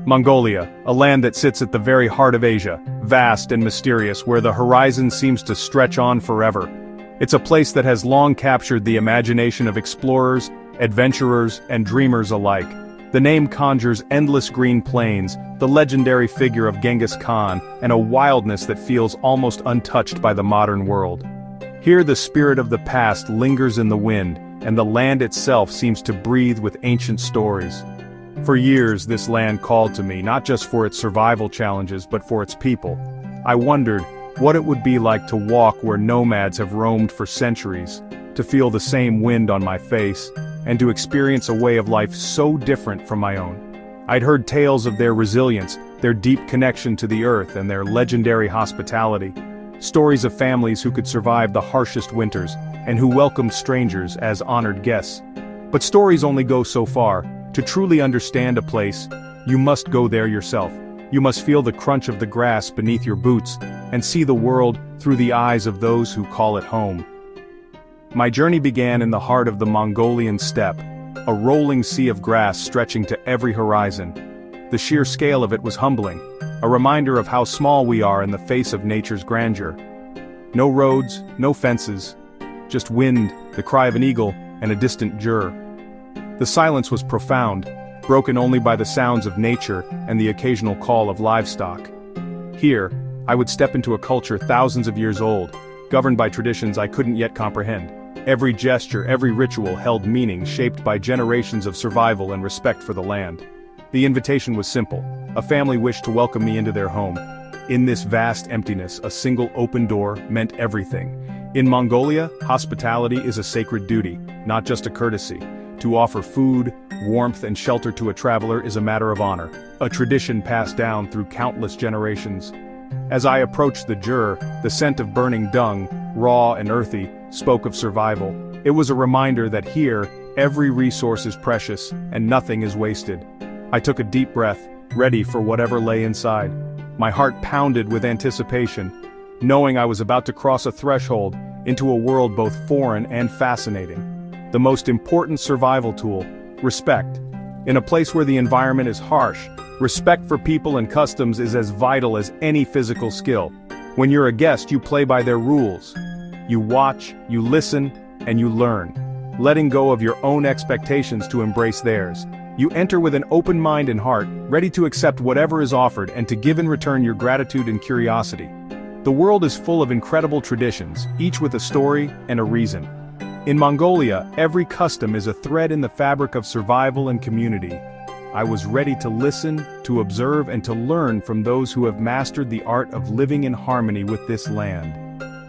Mongolia, a land that sits at the very heart of Asia, vast and mysterious where the horizon seems to stretch on forever. It's a place that has long captured the imagination of explorers, adventurers, and dreamers alike. The name conjures endless green plains, the legendary figure of Genghis Khan, and a wildness that feels almost untouched by the modern world. Here the spirit of the past lingers in the wind, and the land itself seems to breathe with ancient stories. For years this land called to me, not just for its survival challenges but for its people. I wondered what it would be like to walk where nomads have roamed for centuries, to feel the same wind on my face, and to experience a way of life so different from my own. I'd heard tales of their resilience, their deep connection to the earth, and their legendary hospitality. Stories of families who could survive the harshest winters, and who welcomed strangers as honored guests. But stories only go so far. To truly understand a place, you must go there yourself. You must feel the crunch of the grass beneath your boots, and see the world through the eyes of those who call it home. My journey began in the heart of the Mongolian steppe, a rolling sea of grass stretching to every horizon. The sheer scale of it was humbling, a reminder of how small we are in the face of nature's grandeur. No roads, no fences, just wind, the cry of an eagle, and a distant jur. The silence was profound, broken only by the sounds of nature and the occasional call of livestock. Here, I would step into a culture thousands of years old, governed by traditions I couldn't yet comprehend. Every gesture, every ritual held meaning shaped by generations of survival and respect for the land. The invitation was simple. A family wished to welcome me into their home. In this vast emptiness, a single open door meant everything. In Mongolia, hospitality is a sacred duty, not just a courtesy. To offer food, warmth, and shelter to a traveler is a matter of honor, a tradition passed down through countless generations. As I approached the jur, the scent of burning dung, raw and earthy, spoke of survival. It was a reminder that here, every resource is precious, and nothing is wasted. I took a deep breath, ready for whatever lay inside. My heart pounded with anticipation, knowing I was about to cross a threshold into a world both foreign and fascinating. The most important survival tool, respect. In a place where the environment is harsh, respect for people and customs is as vital as any physical skill. When you're a guest, you play by their rules. You watch, you listen, and you learn, letting go of your own expectations to embrace theirs. You enter with an open mind and heart, ready to accept whatever is offered and to give in return your gratitude and curiosity. The world is full of incredible traditions, each with a story and a reason. In Mongolia, every custom is a thread in the fabric of survival and community. I was ready to listen, to observe, and to learn from those who have mastered the art of living in harmony with this land.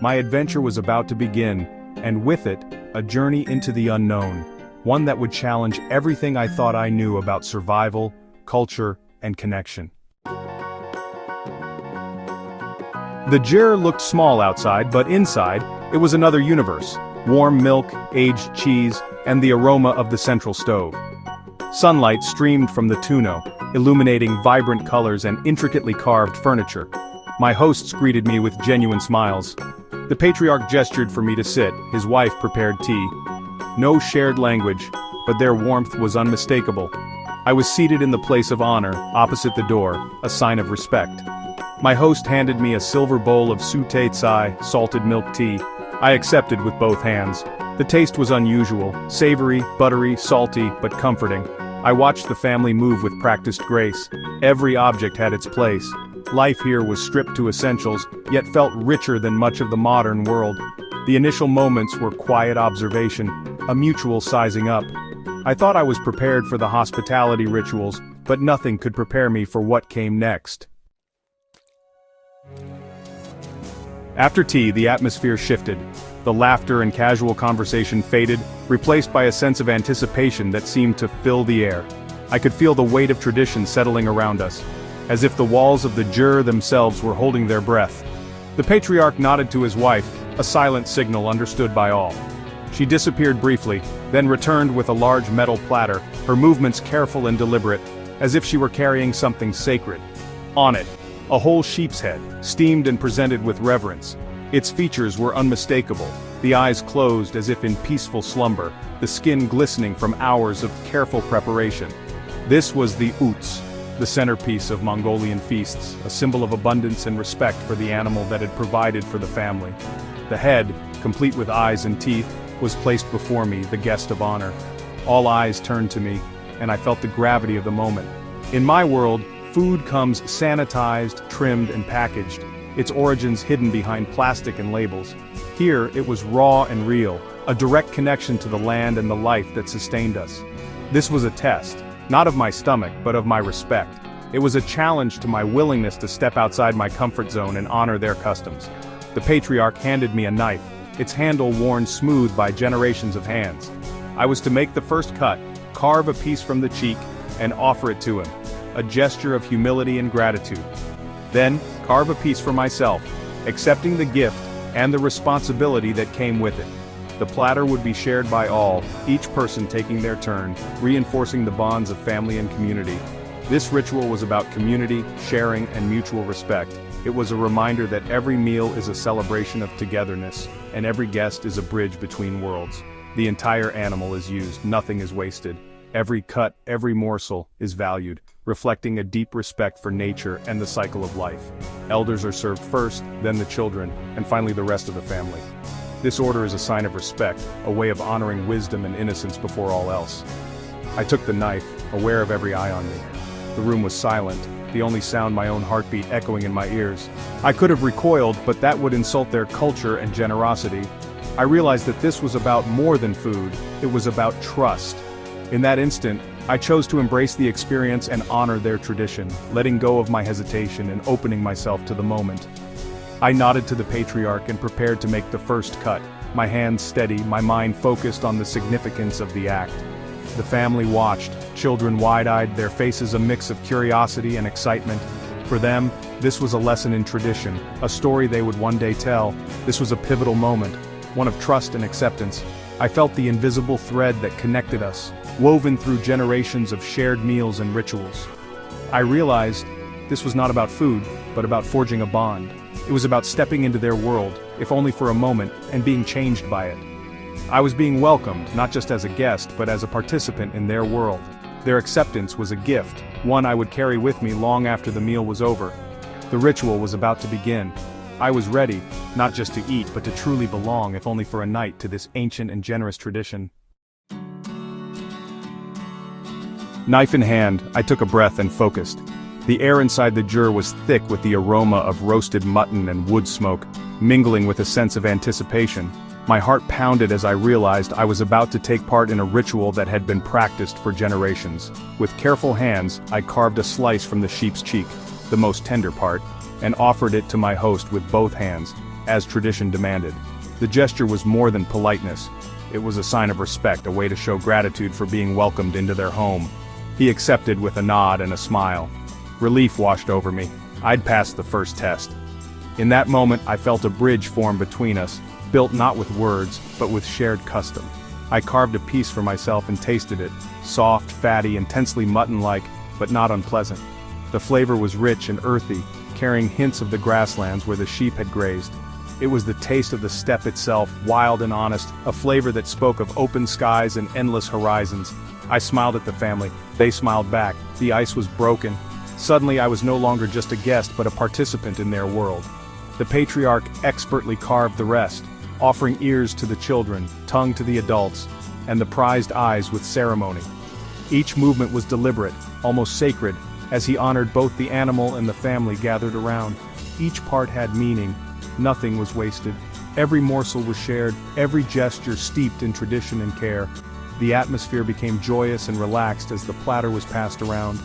My adventure was about to begin, and with it, a journey into the unknown, one that would challenge everything I thought I knew about survival, culture, and connection. The jur looked small outside, but inside, it was another universe. Warm milk, aged cheese, and the aroma of the central stove. Sunlight streamed from the tonneau, illuminating vibrant colors and intricately carved furniture. My hosts greeted me with genuine smiles. The patriarch gestured for me to sit, his wife prepared tea. No shared language, but their warmth was unmistakable. I was seated in the place of honor, opposite the door, a sign of respect. My host handed me a silver bowl of su-te tsai, salted milk tea. I accepted with both hands. The taste was unusual, savory, buttery, salty, but comforting. I watched the family move with practiced grace. Every object had its place. Life here was stripped to essentials, yet felt richer than much of the modern world. The initial moments were quiet observation, a mutual sizing up. I thought I was prepared for the hospitality rituals, but nothing could prepare me for what came next. After tea, the atmosphere shifted. The laughter and casual conversation faded, replaced by a sense of anticipation that seemed to fill the air. I could feel the weight of tradition settling around us, as if the walls of the jur themselves were holding their breath. The patriarch nodded to his wife, a silent signal understood by all. She disappeared briefly, then returned with a large metal platter, her movements careful and deliberate, as if she were carrying something sacred. On it, a whole sheep's head, steamed and presented with reverence. Its features were unmistakable, the eyes closed as if in peaceful slumber, the skin glistening from hours of careful preparation. This was the uts, the centerpiece of Mongolian feasts, a symbol of abundance and respect for the animal that had provided for the family. The head, complete with eyes and teeth, was placed before me, the guest of honor. All eyes turned to me, and I felt the gravity of the moment. In my world, food comes sanitized, trimmed, and packaged, its origins hidden behind plastic and labels. Here, it was raw and real, a direct connection to the land and the life that sustained us. This was a test, not of my stomach, but of my respect. It was a challenge to my willingness to step outside my comfort zone and honor their customs. The patriarch handed me a knife, its handle worn smooth by generations of hands. I was to make the first cut, carve a piece from the cheek, and offer it to him, a gesture of humility and gratitude. Then, carve a piece for myself, accepting the gift and the responsibility that came with it. The platter would be shared by all, each person taking their turn, reinforcing the bonds of family and community. This ritual was about community, sharing, and mutual respect. It was a reminder that every meal is a celebration of togetherness, and every guest is a bridge between worlds. The entire animal is used, nothing is wasted. Every cut, every morsel, is valued, reflecting a deep respect for nature and the cycle of life. Elders are served first, then the children, and finally the rest of the family. This order is a sign of respect, a way of honoring wisdom and innocence before all else. I took the knife, aware of every eye on me. The room was silent, the only sound my own heartbeat echoing in my ears. I could have recoiled, but that would insult their culture and generosity. I realized that this was about more than food, it was about trust. In that instant, I chose to embrace the experience and honor their tradition, letting go of my hesitation and opening myself to the moment. I nodded to the patriarch and prepared to make the first cut, my hands steady, my mind focused on the significance of the act. The family watched, children wide-eyed, their faces a mix of curiosity and excitement. For them, this was a lesson in tradition, a story they would one day tell. This was a pivotal moment, one of trust and acceptance. I felt the invisible thread that connected us, woven through generations of shared meals and rituals. I realized this was not about food, but about forging a bond. It was about stepping into their world, if only for a moment, and being changed by it. I was being welcomed, not just as a guest, but as a participant in their world. Their acceptance was a gift, one I would carry with me long after the meal was over. The ritual was about to begin. I was ready, not just to eat, but to truly belong, if only for a night, to this ancient and generous tradition. Knife in hand, I took a breath and focused. The air inside the jur was thick with the aroma of roasted mutton and wood smoke, mingling with a sense of anticipation. My heart pounded as I realized I was about to take part in a ritual that had been practiced for generations. With careful hands, I carved a slice from the sheep's cheek, the most tender part, and offered it to my host with both hands, as tradition demanded. The gesture was more than politeness. It was a sign of respect, a way to show gratitude for being welcomed into their home. He accepted with a nod and a smile. Relief washed over me. I'd passed the first test. In that moment, I felt a bridge form between us, built not with words, but with shared custom. I carved a piece for myself and tasted it, soft, fatty, intensely mutton-like, but not unpleasant. The flavor was rich and earthy, carrying hints of the grasslands where the sheep had grazed. It was the taste of the steppe itself, wild and honest, a flavor that spoke of open skies and endless horizons. I smiled at the family. They smiled back. The ice was broken. Suddenly I was no longer just a guest but a participant in their world. The patriarch expertly carved the rest, offering ears to the children, tongue to the adults, and the prized eyes with ceremony. Each movement was deliberate, almost sacred, as he honored both the animal and the family gathered around. Each part had meaning. Nothing was wasted. Every morsel was shared, every gesture steeped in tradition and care. The atmosphere became joyous and relaxed as the platter was passed around.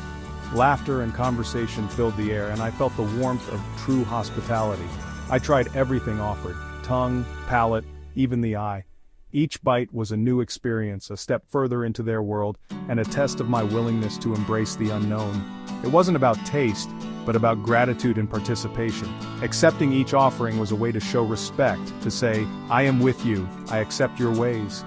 Laughter and conversation filled the air, and I felt the warmth of true hospitality. I tried everything offered, tongue, palate, even the eye. Each bite was a new experience, a step further into their world, and a test of my willingness to embrace the unknown. It wasn't about taste, but about gratitude and participation. Accepting each offering was a way to show respect, to say, I am with you, I accept your ways.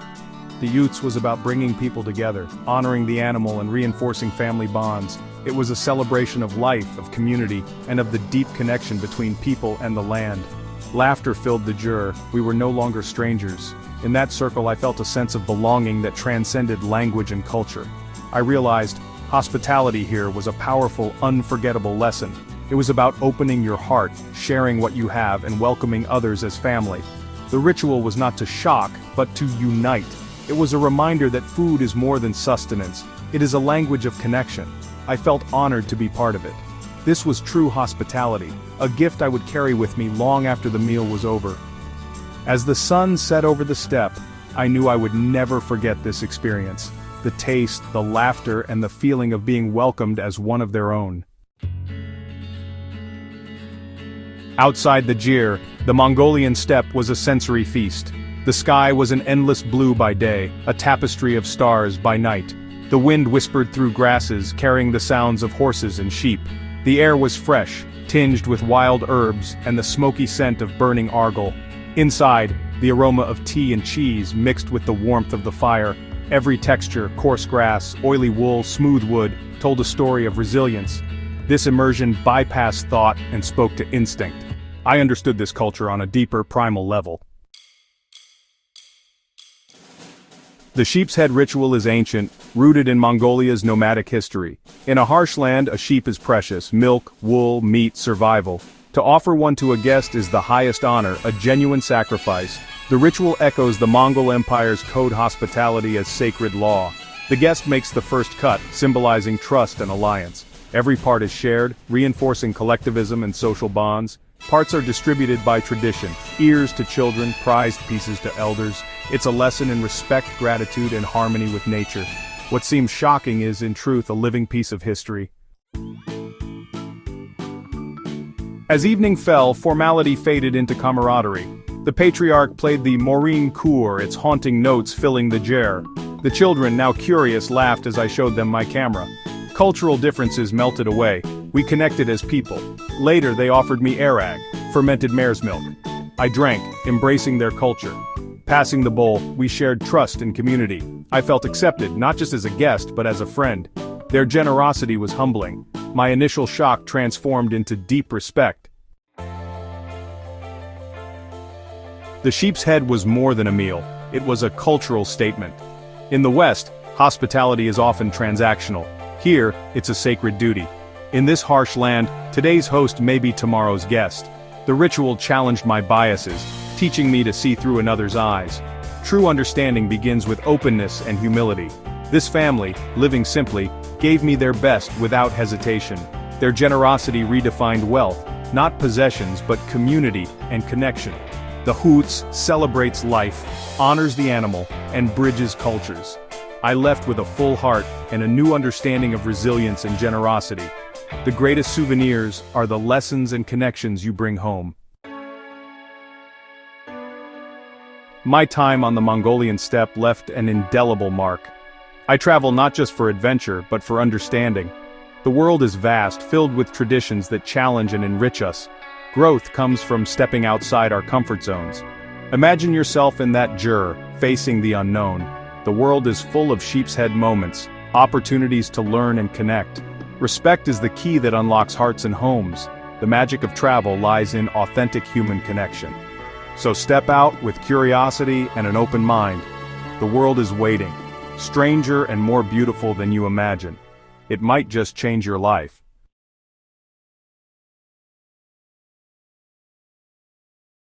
The Utes was about bringing people together, honoring the animal and reinforcing family bonds. It was a celebration of life, of community, and of the deep connection between people and the land. Laughter filled the jur. We were no longer strangers. In that circle I felt a sense of belonging that transcended language and culture. I realized, Hospitality here was a powerful, unforgettable lesson. It was about opening your heart, sharing what you have, and welcoming others as family. The ritual was not to shock, but to unite. It was a reminder that food is more than sustenance. It is a language of connection. I felt honored to be part of it. This was true hospitality, a gift I would carry with me long after the meal was over. As the sun set over the steppe, I knew I would never forget this experience. The taste, the laughter, and the feeling of being welcomed as one of their own. Outside the Jir, the Mongolian steppe was a sensory feast. The sky was an endless blue by day, a tapestry of stars by night. The wind whispered through grasses, carrying the sounds of horses and sheep. The air was fresh, tinged with wild herbs and the smoky scent of burning argol. Inside, the aroma of tea and cheese mixed with the warmth of the fire. Every texture, coarse grass, oily wool, smooth wood, told a story of resilience. This immersion bypassed thought and spoke to instinct. I understood this culture on a deeper, primal level. The sheep's head ritual is ancient, rooted in Mongolia's nomadic history. In a harsh land, a sheep is precious: milk, wool, meat, survival. To offer one to a guest is the highest honor, a genuine sacrifice. The ritual echoes the Mongol Empire's code hospitality as sacred law. The guest makes the first cut, symbolizing trust and alliance. Every part is shared, reinforcing collectivism and social bonds. Parts are distributed by tradition, ears to children, prized pieces to elders. It's a lesson in respect, gratitude, and harmony with nature. What seems shocking is, in truth, a living piece of history. As evening fell, formality faded into camaraderie. The patriarch played the Maureen Cour, its haunting notes filling the ger. The children, now curious, laughed as I showed them my camera. Cultural differences melted away. We connected as people. Later they offered me arag, fermented mare's milk. I drank, embracing their culture. Passing the bowl, we shared trust and community. I felt accepted, not just as a guest, but as a friend. Their generosity was humbling. My initial shock transformed into deep respect. The sheep's head was more than a meal. It was a cultural statement. In the West, hospitality is often transactional. Here, it's a sacred duty. In this harsh land, today's host may be tomorrow's guest. The ritual challenged my biases, teaching me to see through another's eyes. True understanding begins with openness and humility. This family, living simply, gave me their best without hesitation. Their generosity redefined wealth, not possessions but community and connection. The Hoots celebrates life, honors the animal, and bridges cultures. I left with a full heart and a new understanding of resilience and generosity. The greatest souvenirs are the lessons and connections you bring home. My time on the Mongolian steppe left an indelible mark. I travel not just for adventure, but for understanding. The world is vast, filled with traditions that challenge and enrich us. Growth comes from stepping outside our comfort zones. Imagine yourself in that jur, facing the unknown. The world is full of sheep's head moments, opportunities to learn and connect. Respect is the key that unlocks hearts and homes. The magic of travel lies in authentic human connection. So step out with curiosity and an open mind. The world is waiting, stranger and more beautiful than you imagine. It might just change your life.